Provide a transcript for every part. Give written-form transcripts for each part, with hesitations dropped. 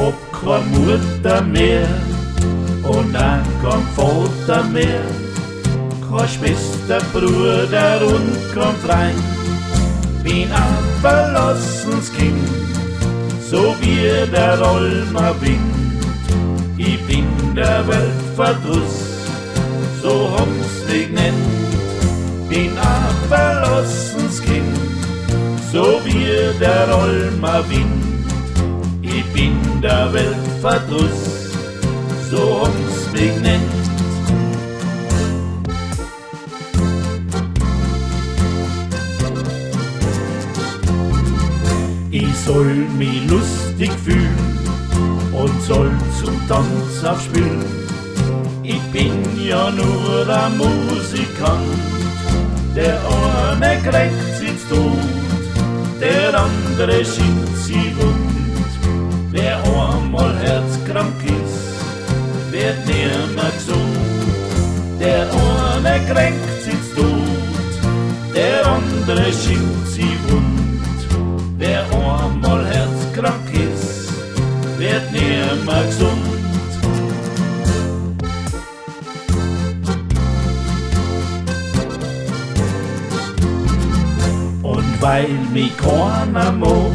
hab keine Mutter mehr und auch kein Vater mehr, keine Schwester, Bruder und kein Freund. Bin ein verlassenes Kind, so wie der Almer Wind. Ich bin der Welt Verdruss, so haben's mich genannt. Bin ein verlassenes Kind, so wie der Almer Wind. Ich bin der Welt Verdruss, so haben's mich genannt. Ich soll mich lustig fühlen und soll zum Tanz aufspielen. Ich bin ja nur ein Musikant, der eine kriegt sich's tot, der andere schiebt sie wund. Wer einmal herzkrank ist, wird nimmer gesund. Der eine kriegt sich's tot, der andere schiebt sie wund. Wer einmal herzkrank ist, wird nimmer gesund. Und weil mich keiner mag,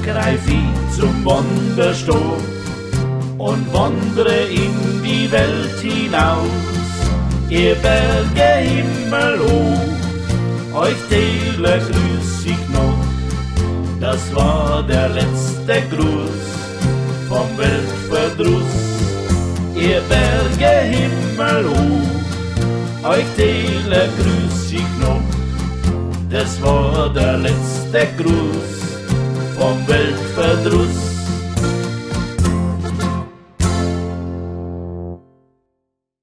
greif ich zum Wanderstab und wandre in die Welt hinaus. Ihr Berge Himmel hoch, euch Täler grüß ich noch. Das war der letzte Gruß vom Weltverdruss. Ihr Berge Himmel hoch, euch Täler grüß ich noch. Das war der letzte Gruß vom Weltverdruss.